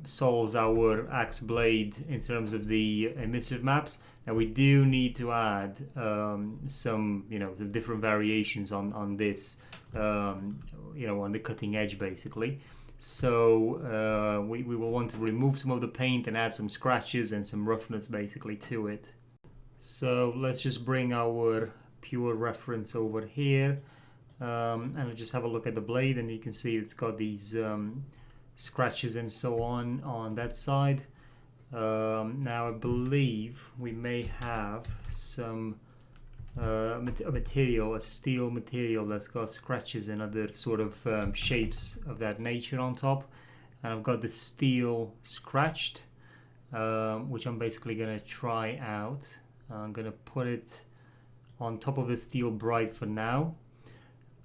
solves our axe blade in terms of the emissive maps. Now we do need to add some the different variations on this on the cutting edge basically. So we will want to remove some of the paint and add some scratches and some roughness basically to it. So let's just bring our pure reference over here, and I'll just have a look at the blade, and you can see it's got these scratches and so on that side. Now I believe we may have some a steel material that's got scratches and other sort of shapes of that nature on top, and I've got the steel scratched, which I'm basically going to try out. I'm going to put it on top of the steel bright for now,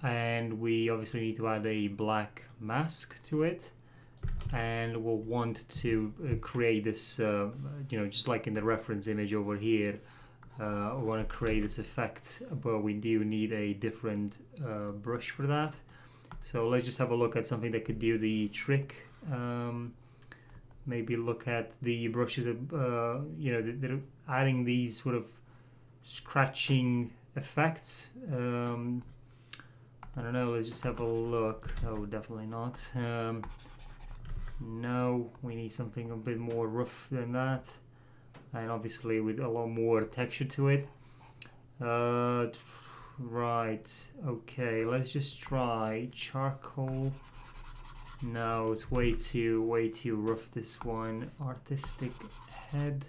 and we obviously need to add a black mask to it, and we'll want to create this just like in the reference image over here. We want to create this effect, but we do need a different brush for that. So let's just have a look at something that could do the trick. Maybe look at the brushes that they're adding these sort of scratching effects. I don't know, let's just have a look. Oh, definitely not. No, we need something a bit more rough than that, and obviously with a lot more texture to it. Right, okay, let's just try charcoal. No, it's way too rough, this one. Artistic head,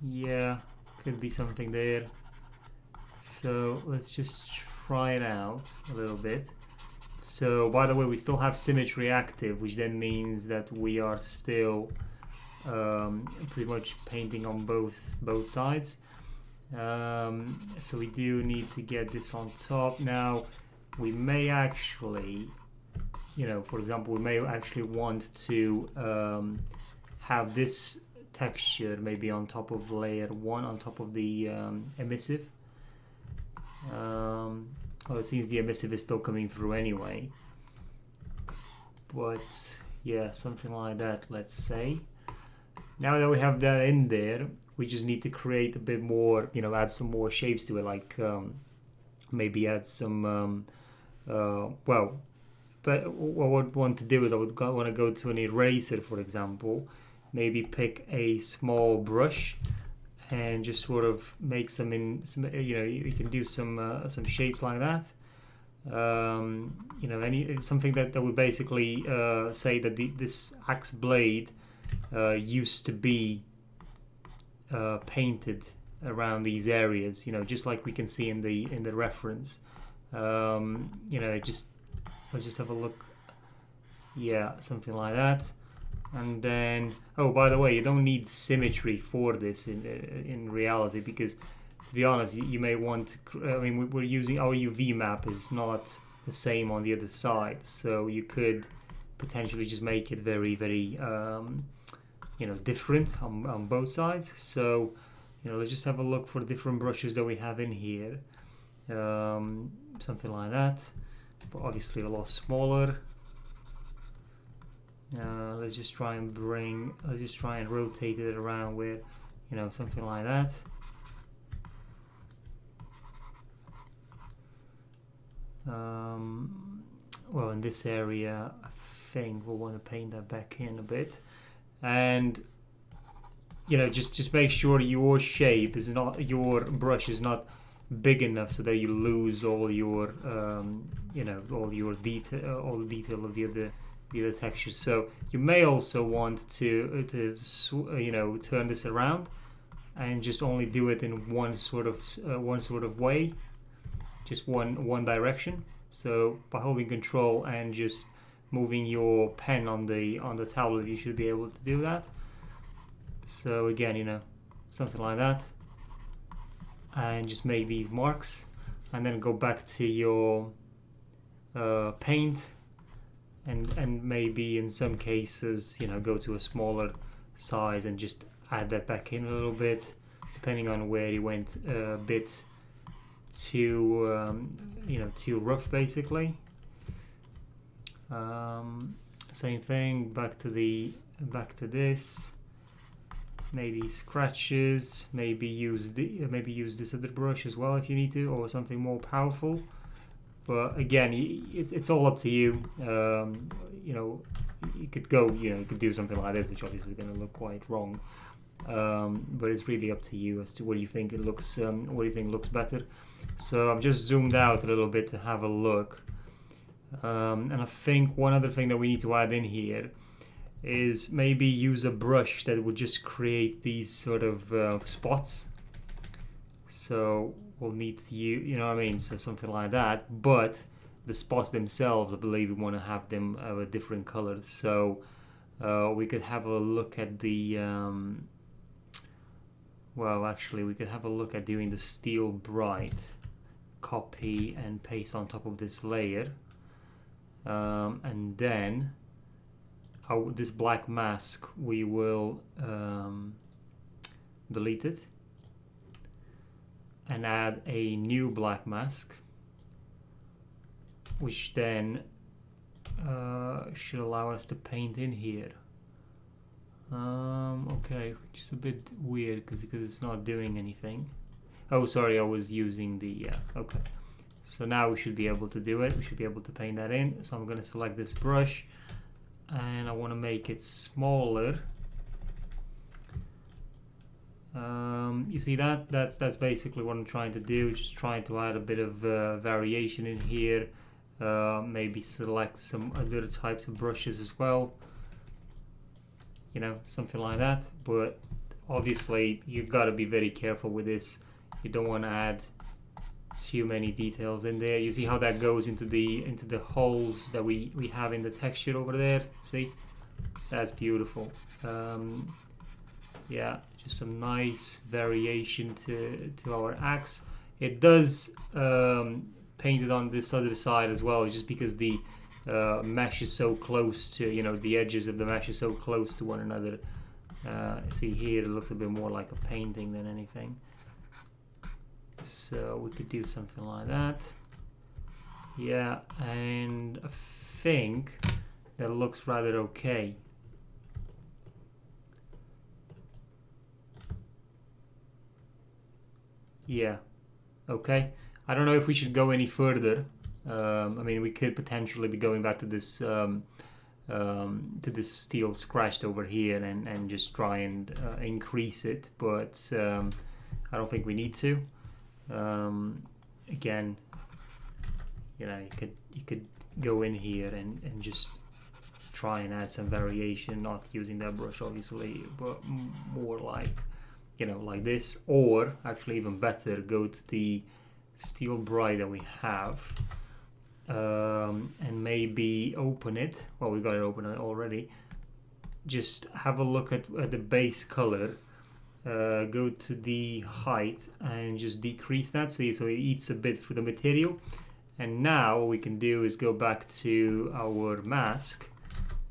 yeah, could be something there. So let's just try it out a little bit. So by the way, we still have symmetry active, which then means that we are still pretty much painting on both sides. So we do need to get this on top. Now we may actually, for example, we may actually want to have this texture maybe on top of layer 1, on top of the emissive. Well, it seems the emissive is still coming through anyway, but yeah, something like that, let's say. Now that we have that in there, we just need to create a bit more, add some more shapes to it, like maybe add some but what I would want to do is I would want to go to an eraser, for example, maybe pick a small brush and just sort of make some you can do some shapes like that. Something that would basically say that this axe blade used to be painted around these areas, just like we can see in the reference. Let's just have a look. Yeah, something like that. And then, oh, by the way, you don't need symmetry for this in reality, because to be honest, you may want to, we're using our UV map is not the same on the other side, so you could potentially just make it very, very different on both sides. So let's just have a look for the different brushes that we have in here. Something like that, but obviously a lot smaller. Let's just try and rotate it around with, something like that. well, in this area, I think we'll want to paint that back in a bit. And you know, just make sure your shape is not, your brush is not big enough so that you lose all your you know, all your detail, all the detail of the other textures. So you may also want to you know, turn this around and just only do it in one sort of way, just one direction. So by holding Control and just moving your pen on the tablet, you should be able to do that. So again, you know, something like that, and just make these marks, and then go back to your paint, and maybe in some cases, you know, go to a smaller size and just add that back in a little bit, depending on where you went a bit too you know, too rough, basically. Same thing, back to this. Maybe scratches, maybe use this other brush as well if you need to, or something more powerful. But again, it's all up to you. You know, you could go, you know, you could do something like this, which obviously is going to look quite wrong. But it's really up to you as to what you think it looks, what you think looks better. So I've just zoomed out a little bit to have a look. And I think one other thing that we need to add in here is maybe use a brush that would just create these sort of spots. So we'll need to use, you know what I mean, so something like that. But the spots themselves, I believe we want to have them of a different colors. So we could have a look at the well, actually we could have a look at doing the steel bright, copy and paste on top of this layer, and then this black mask, we will delete it and add a new black mask, which then should allow us to paint in here. Okay, which is a bit weird because it's not doing anything. Oh, sorry, I was using the okay. So now we should be able to do it. We should be able to paint that in. So I'm going to select this brush, and I want to make it smaller. You see that? That's basically what I'm trying to do. Just trying to add a bit of variation in here. Maybe select some other types of brushes as well. You know, something like that. But obviously, you've got to be very careful with this. You don't want to add too many details in there. You see how that goes into the holes that we have in the texture over there. See, that's beautiful. Yeah, just some nice variation to our axe. It does paint it on this other side as well, just because the mesh is so close to, you know, the edges of the mesh is so close to one another. See here, it looks a bit more like a painting than anything. So we could do something like that. Yeah, and I think that looks rather okay. Yeah, okay. I don't know if we should go any further. I mean, we could potentially be going back to this steel scratched over here and just try and increase it, but I don't think we need to. Again, you know, you could go in here and just try and add some variation, not using that brush obviously, but more like, you know, like this, or actually even better, go to the steel bright that we have, and maybe open it. Well, we got it open already. Just have a look at the base color. Go to the height and just decrease that, so it eats a bit through the material. And now what we can do is go back to our mask,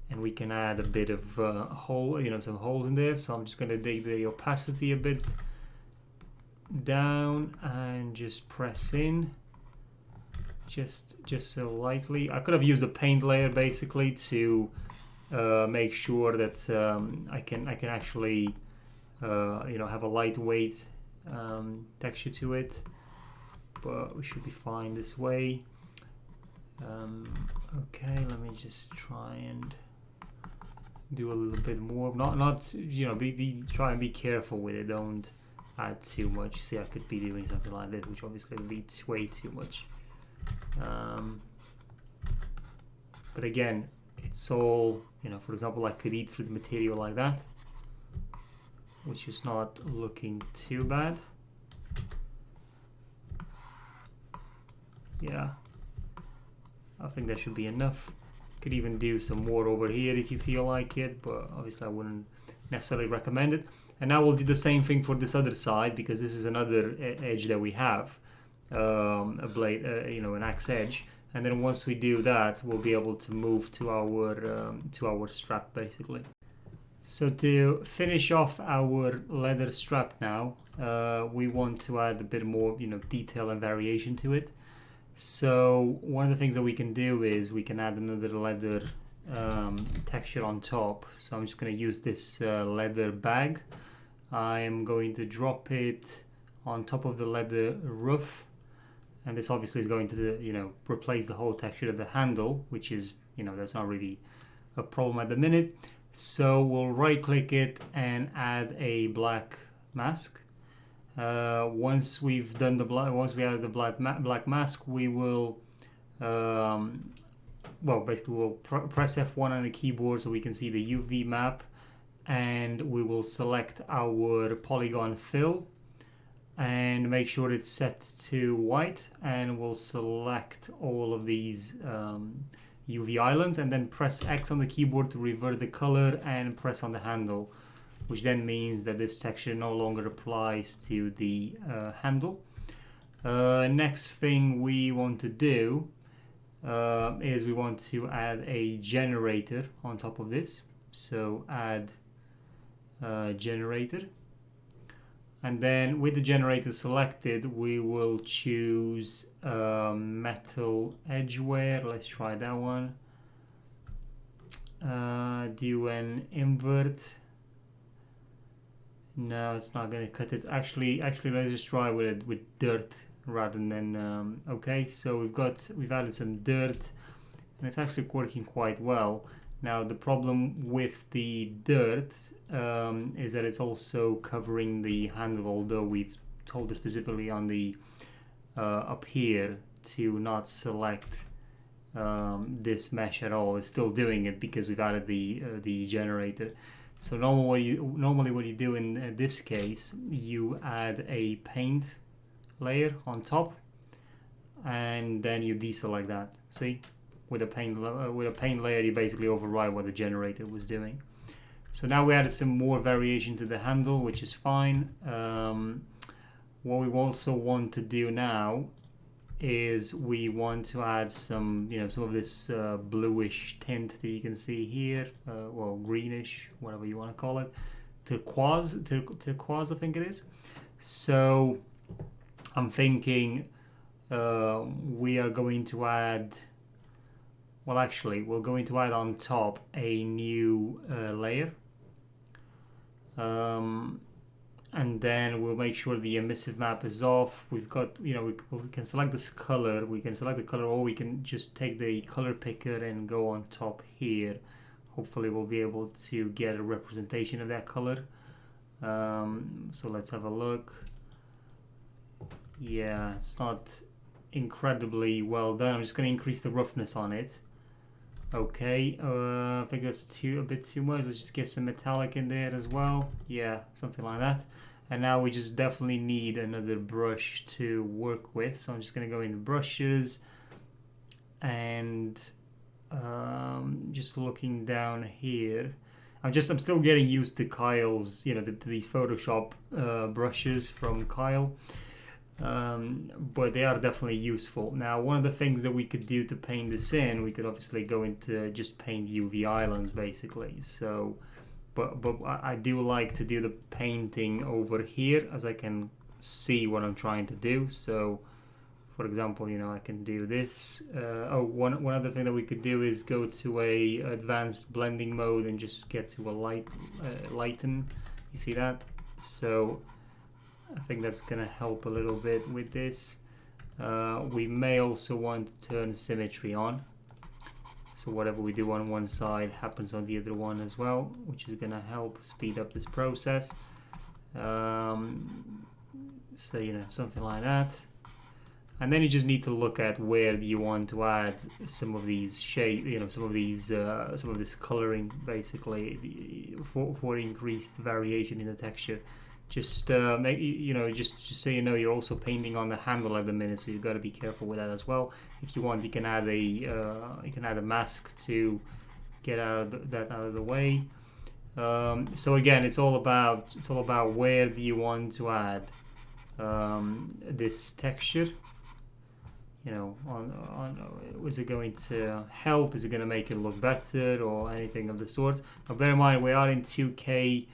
and we can add a bit of hole, you know, some holes in there. So I'm just going to take the opacity a bit down and just press in, just so lightly. I could have used a paint layer basically to make sure that I can actually you know, have a lightweight texture to it, but we should be fine this way. Okay, let me just try and do a little bit more. Not you know, try and be careful with it. Don't add too much. See, I could be doing something like this, which obviously leads way too much. But again, it's all, you know, for example, I could eat through the material like that, which is not looking too bad. Yeah, I think that should be enough. Could even do some more over here if you feel like it, but obviously I wouldn't necessarily recommend it. And now we'll do the same thing for this other side, because this is another edge that we have, a blade, you know, an axe edge. And then once we do that, we'll be able to move to our strap basically. So to finish off our leather strap now, we want to add a bit more, you know, detail and variation to it. So one of the things that we can do is we can add another leather texture on top. So I'm just going to use this leather bag. I am going to drop it on top of the leather roof. And this obviously is going to, you know, replace the whole texture of the handle, which is, you know, that's not really a problem at the minute. So we'll right click it and add a black mask. Once we've done once we add the black mask, we will, well, basically we'll press F1 on the keyboard so we can see the UV map, and we will select our polygon fill and make sure it's set to white, and we'll select all of these UV islands, and then press X on the keyboard to revert the color and press on the handle, which then means that this texture no longer applies to the handle. Next thing we want to do is we want to add a generator on top of this. So add generator. And then with the generator selected, we will choose metal edgeware. Let's try that one. Do an invert. No, it's not going to cut it. Actually, let's just try with dirt rather than. Okay, so we've added some dirt, and it's actually working quite well. Now the problem with the dirt is that it's also covering the handle, although we've told it specifically on the up here to not select this mesh at all. It's still doing it because we've added the generator. So normally what you do in this case, you add a paint layer on top, and then you deselect that. See? With a paint layer, you basically override what the generator was doing. So now we added some more variation to the handle, which is fine. What we also want to do now is we want to add some, you know, some of this bluish tint that you can see here, well, greenish, whatever you want to call it, turquoise, I think it is. So I'm thinking we are going to add. Well, actually, we're going to add on top a new layer. And then we'll make sure the emissive map is off. We've got, you know, we can select this color. We can select the color, or we can just take the color picker and go on top here. Hopefully we'll be able to get a representation of that color. So let's have a look. Yeah, it's not incredibly well done. I'm just going to increase the roughness on it. Okay, I think that's a bit too much. Let's just get some metallic in there as well. Yeah, something like that. And now we just definitely need another brush to work with. So I'm just going to go into brushes and just looking down here. I'm still getting used to Kyle's, you know, to these Photoshop brushes from Kyle. But they are definitely useful. Now, one of the things that we could do to paint this in, we could obviously go into just paint UV islands basically. So, but I do like to do the painting over here, as I can see what I'm trying to do. So, for example, you know, I can do this. One other thing that we could do is go to a advanced blending mode and just get to a lighten. You see that? So I think that's gonna help a little bit with this. We may also want to turn symmetry on. So whatever we do on one side happens on the other one as well, which is going to help speed up this process. So, you know, something like that. And then you just need to look at where do you want to add some of these shape, you know, some of this coloring, basically, for increased variation in the texture. Just make, you know, just so you know, you're also painting on the handle at the minute, so you've got to be careful with that as well. If you want, you can add a mask to get that out of the way. So again, it's all about where do you want to add this texture. You know, is it going to help? Is it going to make it look better or anything of the sort? Now bear in mind we are in 2K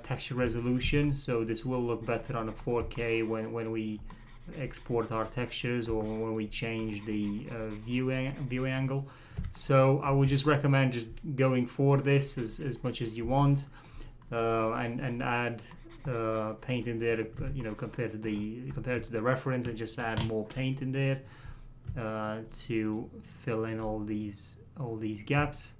texture resolution, so this will look better on a 4K when we export our textures or when we change the view angle. So I would just recommend just going for this as much as you want, and add paint in there, you know, compared to the reference, and just add more paint in there to fill in all these gaps.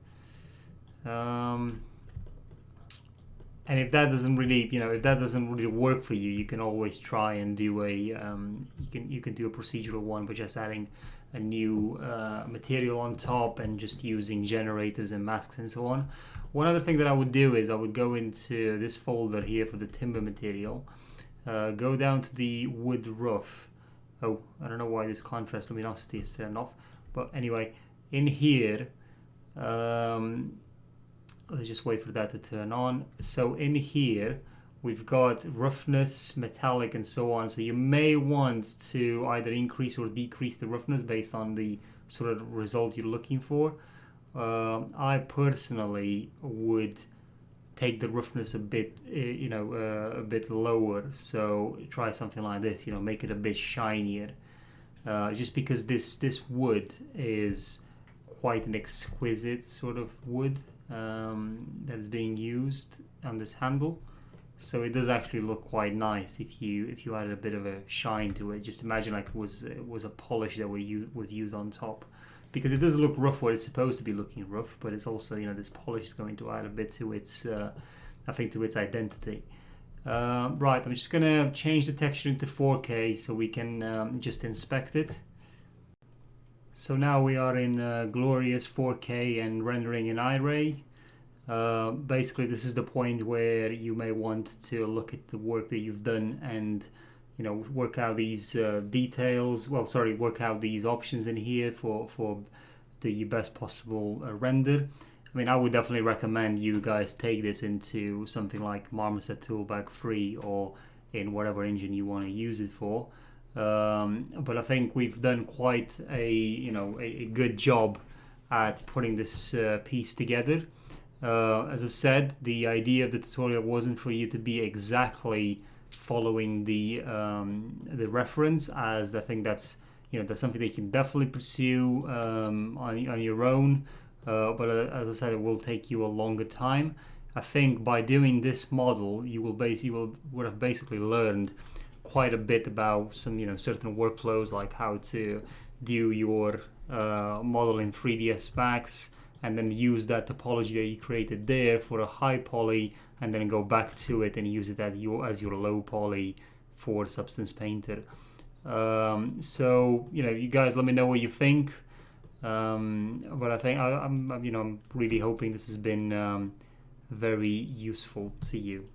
And if that doesn't really work for you, you can always try and do you can do a procedural one by just adding a new material on top and just using generators and masks and so on. One other thing that I would do is I would go into this folder here for the timber material, go down to the wood rough. Oh, I don't know why this contrast luminosity is turned off, but anyway, in here, let's just wait for that to turn on. So in here, we've got roughness, metallic, and so on. So you may want to either increase or decrease the roughness based on the sort of result you're looking for. I personally would take the roughness a bit, a bit lower. So try something like this, you know, make it a bit shinier. Just because this wood is quite an exquisite sort of wood that is being used on this handle. So it does actually look quite nice if you added a bit of a shine to it. Just imagine like it was a polish that was used on top, because it does look rough where it's supposed to be looking rough, but it's also, you know, this polish is going to add a bit to its I think to its identity. Right, I'm just gonna change the texture into 4K so we can just inspect it. So now we are in glorious 4K and rendering in iRay. Basically, this is the point where you may want to look at the work that you've done and, you know, work out these details. Well, sorry, work out these options in here for the best possible render. I mean, I would definitely recommend you guys take this into something like Marmoset Toolbag 3 or in whatever engine you want to use it for. But I think we've done quite a good job at putting this piece together. As I said, the idea of the tutorial wasn't for you to be exactly following the reference, as I think that's something that you can definitely pursue on your own. But as I said, it will take you a longer time. I think by doing this model, you would have basically learned quite a bit about some certain workflows, like how to do your model in 3ds Max and then use that topology that you created there for a high poly, and then go back to it and use it as your low poly for Substance Painter. So you guys let me know what you think. But I think I'm really hoping this has been very useful to you.